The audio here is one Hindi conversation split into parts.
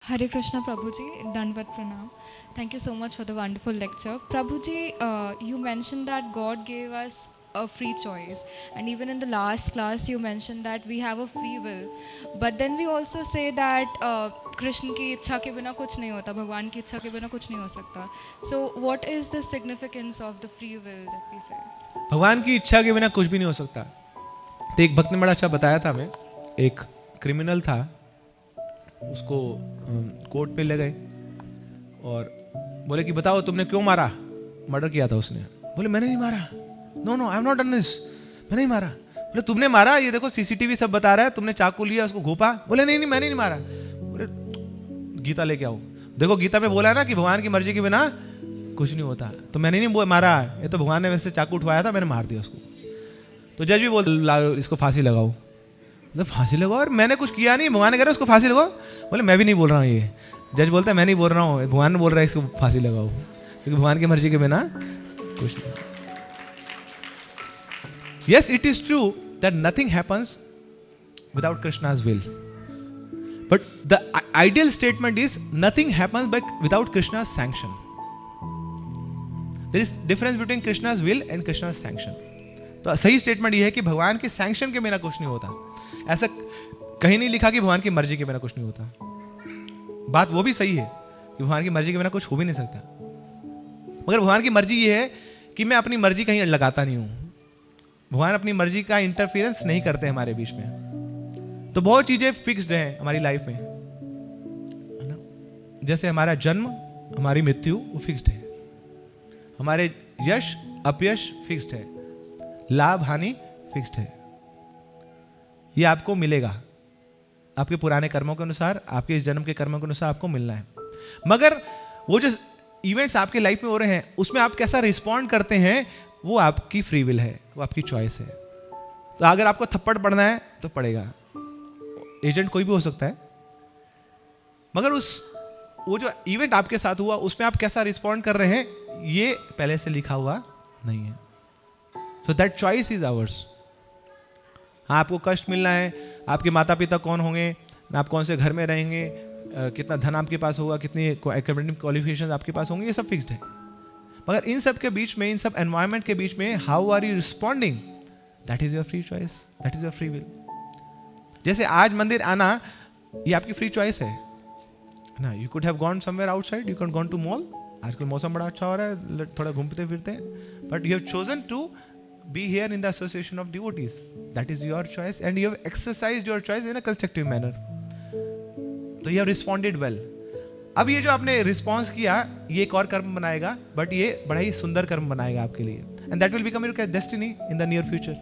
Hare Krishna Prabhuji, Dandvat Pranam. Thank you so much for the wonderful lecture. Prabhuji, you mentioned that God gave us a free choice, and even in the last class you mentioned that we have a free will. But then we also say that Krishna की इच्छा के बिना कुछ नहीं होता, भगवान की इच्छा के बिना कुछ नहीं हो सकता. So what is the significance of the free will that we say? भगवान की इच्छा के बिना कुछ भी नहीं हो सकता. तो एक भक्त ने बड़ा अच्छा बताया था हमें. एक क्रिमिनल था, उसको कोर्ट पे ले गए और बोले कि बताओ तुमने क्यों मारा, मर्डर किया था उसने. बोले मैंने नहीं मारा, no no I have not done this, मैंने नहीं मारा. बोले तुमने मारा, ये देखो सीसीटीवी सब बता रहा है, तुमने चाकू लिया उसको घोपा. बोले नहीं नहीं मैंने नहीं मारा. बोले गीता लेके आओ, देखो गीता में बोला है ना कि भगवान की मर्जी के बिना कुछ नहीं होता. तो मैंने नहीं मारा, ये तो भगवान ने वैसे चाकू उठवाया था, मैंने मार दिया उसको. तो जज भी बोल इसको फांसी लगाओ. तो फांसी लगाओ, और मैंने कुछ किया नहीं, भगवान ने कह रहा है उसको फांसी लगाओ. बोले मैं भी नहीं बोल रहा हूँ ये. जज बोलता है मैं नहीं बोल रहा हूँ, भगवान ने बोल रहा है इसको फांसी लगाओ, क्योंकि भगवान की मर्जी के बिना कुछ नहीं. Yes, it is true that nothing happens without Krishna's will. But the ideal statement is nothing happens without Krishna's sanction. There is difference between Krishna's will and Krishna's sanction. तो सही स्टेटमेंट ये है कि भगवान के सैंक्शन के बिना कुछ नहीं होता. ऐसा कहीं नहीं लिखा कि भगवान की मर्जी के बिना कुछ नहीं होता. बात वो भी सही है कि भगवान की मर्जी के बिना कुछ हो भी नहीं सकता, मगर भगवान की मर्जी ये है कि मैं अपनी मर्जी कहीं लगाता नहीं हूं. भगवान अपनी मर्जी का इंटरफेरेंस नहीं करते हमारे बीच में. तो बहुत चीजें फिक्स्ड हैं हमारी लाइफ में, है ना. जैसे हमारा जन्म, हमारी मृत्यु वो फिक्स्ड है. हमारे यश अपयश फिक्स्ड है, लाभ हानि फिक्स्ड है. ये आपको मिलेगा आपके पुराने कर्मों के अनुसार, आपके इस जन्म के कर्मों के अनुसार आपको मिलना है. मगर वो जो इवेंट्स आपके लाइफ में हो रहे हैं उसमें आप कैसा रिस्पॉन्ड करते हैं वो आपकी फ्री विल है, वो आपकी चॉइस है. तो अगर आपको थप्पड़ पड़ना है तो पड़ेगा, एजेंट कोई भी हो सकता है, मगर वो जो इवेंट आपके साथ हुआ उसमें आप कैसा रिस्पॉन्ड कर रहे हैं ये पहले से लिखा हुआ नहीं है. So that choice is ours. हाँ, आपको कष्ट मिलना है, आपके माता पिता कौन होंगे, आप कौन से घर में रहेंगे, कितना धन आपके पास होगा, कितनी एकेडमिक क्वालिफिकेशंस आपके पास होंगे, ये सब फिक्स्ड है. मगर इन सब के बीच में, इन सब एनवायरनमेंट के बीच में how are you responding, that is your free choice, that is your free will. जैसे आज मंदिर आना ये आपकी फ्री चॉइस है ना. You could have gone somewhere outside, you can gone to mall. आजकल मौसम बड़ा अच्छा हो रहा है, थोड़ा घूमते फिरते हैं, but you have chosen to be here in the association of devotees. That is your choice and you have exercised your choice in a constructive manner. तो you have responded well. अब ये जो आपने रिस्पॉन्स किया ये एक और कर्म बनाएगा, बट ये बड़ा ही सुंदर कर्म बनाएगा आपके लिए, and that will become your destiny in the near future.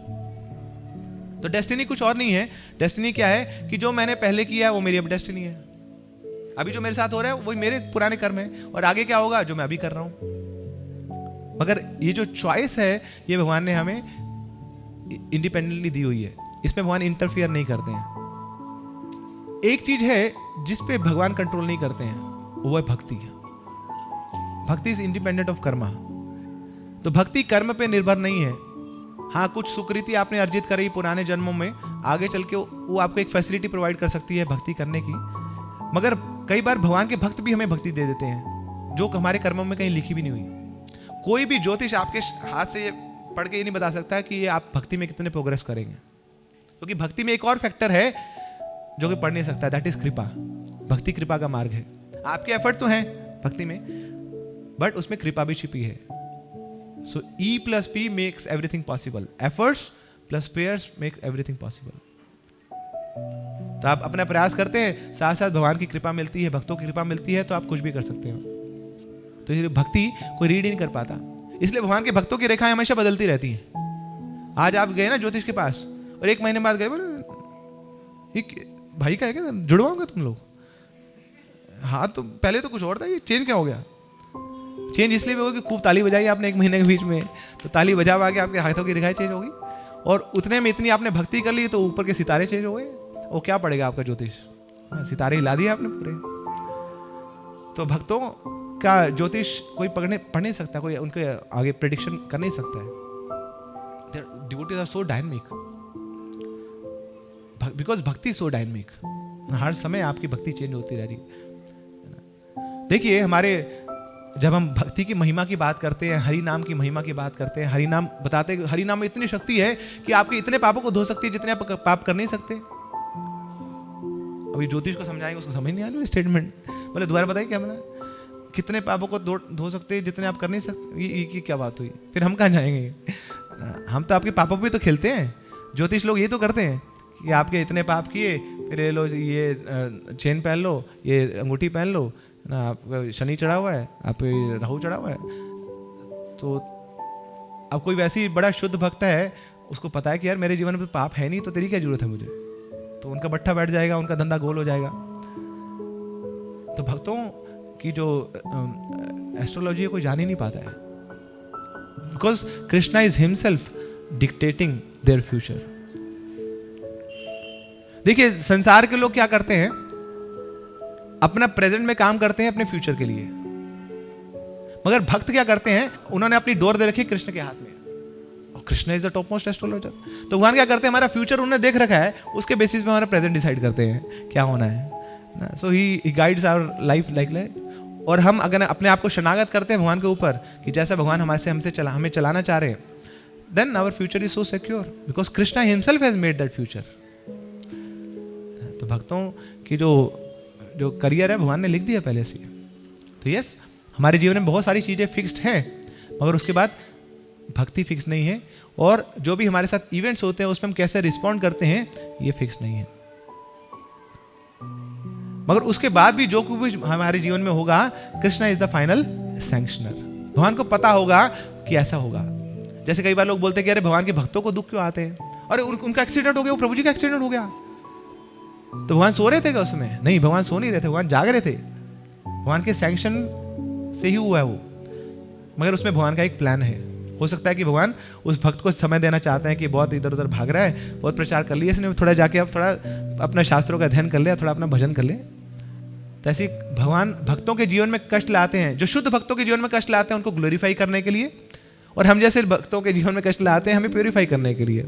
तो डेस्टिनी कुछ और नहीं है. डेस्टिनी क्या है कि जो मैंने पहले किया वो मेरी अब डेस्टिनी है. अभी जो मेरे साथ हो रहा है वही मेरे पुराने कर्म है, और आगे क्या होगा जो मैं अभी कर रहा हूं. मगर ये जो चॉइस है ये भगवान ने हमें इंडिपेंडेंटली दी हुई है, इसमें भगवान इंटरफियर नहीं करते हैं. एक चीज है जिस पे भगवान कंट्रोल नहीं करते हैं, वो है भक्ति. भक्ति इज इंडिपेंडेंट ऑफ कर्मा. तो भक्ति कर्म पे निर्भर नहीं है. हाँ, कुछ सुकृति आपने अर्जित करी पुराने जन्मों में, आगे चल के वो आपको एक फैसिलिटी प्रोवाइड कर सकती है भक्ति करने की. मगर कई बार भगवान के भक्त भी हमें भक्ति दे देते हैं जो हमारे कर्मों में कहीं लिखी भी नहीं हुई. कोई भी ज्योतिष आपके हाथ से ये पढ़ के ये नहीं बता सकता कि ये आप भक्ति में कितने प्रोग्रेस करेंगे, क्योंकि भक्ति में एक और फैक्टर है जो कि पढ़ नहीं सकता, दैट इज कृपा. भक्ति कृपा का मार्ग है. आपके एफर्ट तो हैं भक्ति में, बट उसमें कृपा भी छिपी है. सो E plus P makes everything possible. Efforts plus prayers make everything possible. तो आप अपना प्रयास करते हैं, साथ साथ भगवान की कृपा मिलती है, भक्तों की कृपा मिलती है, तो आप कुछ भी कर सकते हैं. तो ये भक्ति कोई रीड ही नहीं कर पाता. इसलिए भगवान के भक्तों की रेखाएं हमेशा बदलती रहती हैं. आज आप गए ना ज्योतिष के पास और एक महीने बाद गए, बोले भाई का है क्या, जुड़वाओगे तुम लोग. हाँ, तो पहले तो कुछ और था, ये चेंज क्या हो गया. चेंज इसलिए भी होगा कि खूब ताली बजाई आपने एक महीने के बीच में, तो ताली बजा के आपके हाथों की रेखाएं चेंज होगी, और उतने में इतनी आपने भक्ति कर ली तो ऊपर के सितारे चेंज हो गए. वो क्या पड़ेगा आपका ज्योतिष, सितारे हिला दिए आपने पूरे. तो भक्तों का ज्योतिष कोई पढ़ नहीं सकता, कोई उनके आगे प्रेडिक्शन कर नहीं सकता है. Devotees are so dynamic because bhakti so dynamic. हर समय आपकी भक्ति चेंज होती रह रही. देखिए हमारे जब हम भक्ति की महिमा की बात करते हैं, हरि नाम की महिमा की बात करते हैं, हरि नाम बताते हैं हरि नाम में इतनी शक्ति है कि आपके इतने पापों को धो सकती है जितने आप पाप कर नहीं सकते। अभी ज्योतिष को समझाएंगे, उसको समझ नहीं आ रहा स्टेटमेंट, बोले दोबारा बताइए क्या बोला, कितने पापों को धो सकते हैं जितने आप कर नहीं सकते। ये क्या बात हुई, फिर हम कहाँ जाएंगे? हम तो आपके पापों पे तो खेलते हैं। ज्योतिष लोग ये तो करते हैं कि आपके इतने पाप किए, फिर ये लो ये चेन पहन लो, ये अंगूठी पहन लो ना, आप शनि चढ़ा हुआ है, आप राहु चढ़ा हुआ है। तो अब कोई वैसी बड़ा शुद्ध भक्त है, उसको पता है कि यार मेरे जीवन में पाप है नहीं, तो तेरी क्या जरूरत है मुझे, तो उनका बट्ठा बैठ जाएगा, उनका धंधा गोल हो जाएगा। तो भक्तों की जो एस्ट्रोलॉजी है कोई जान ही नहीं पाता है, because Krishna is himself dictating their future. देखिए संसार के लोग क्या करते हैं, अपना प्रेजेंट में काम करते हैं अपने फ्यूचर के लिए, मगर भक्त क्या करते हैं, उन्होंने अपनी डोर दे रखी कृष्ण के हाथ में, और Krishna is the top most astrologer. तो भगवान क्या करते हैं, हमारा फ्यूचर उन्होंने देख रखा है, उसके बेसिस पे हमारा प्रेजेंट डिसाइड करते हैं क्या होना है। So he guides our life like that. और हम अगर अपने आप को शनागत करते हैं भगवान के ऊपर कि जैसा भगवान हमें चलाना चाह रहे हैं, then our future is so secure because Krishna himself has made that future. तो भक्तों की जो करियर है भगवान ने लिख दिया पहले से। तो यस, हमारे जीवन में बहुत सारी चीज़ें फिक्स्ड हैं, मगर उसके बाद भक्ति फिक्स नहीं है, और जो भी हमारे साथ इवेंट्स होते हैं उसमें हम कैसे रिस्पॉन्ड करते हैं ये फिक्स नहीं है। मगर उसके बाद भी जो कुछ हमारे जीवन में होगा, कृष्णा इज द फाइनल सैंक्शनर। भगवान को पता होगा कि ऐसा होगा। जैसे कई बार लोग बोलते हैं कि अरे भगवान के भक्तों को दुख क्यों आते हैं, अरे उनका एक्सीडेंट हो गया, वो प्रभु जी का एक्सीडेंट हो गया, तो भगवान सो रहे थे क्या उसमें? नहीं, भगवान सो नहीं रहे थे, भगवान जाग रहे थे। भगवान के सैंक्शन से ही हुआ है वो, मगर उसमें भगवान का एक प्लान है। हो सकता है कि भगवान उस भक्त को समय देना चाहते हैं कि बहुत इधर उधर भाग रहा है, बहुत प्रचार कर लिया इसने, थोड़ा जाके अब थोड़ा अपना शास्त्रों का अध्ययन कर ले, थोड़ा अपना भजन कर ले। तो ऐसे भगवान भक्तों के जीवन में कष्ट लाते हैं, जो शुद्ध भक्तों के जीवन में कष्ट लाते हैं उनको ग्लोरीफाई करने के लिए, और हम जैसे भक्तों के जीवन में कष्ट लाते हैं हमें प्योरीफाई करने के लिए,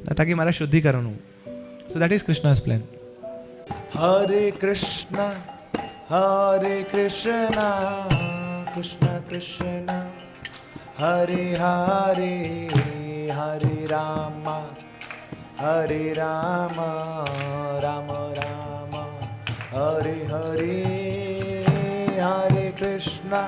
ताकि हमारा शुद्धिकरण हो। So that is Krishna's plan. Hare Krishna Krishna Krishna Hare Hare, Hare Ram Ram Ram Hare Hare, Hare Krishna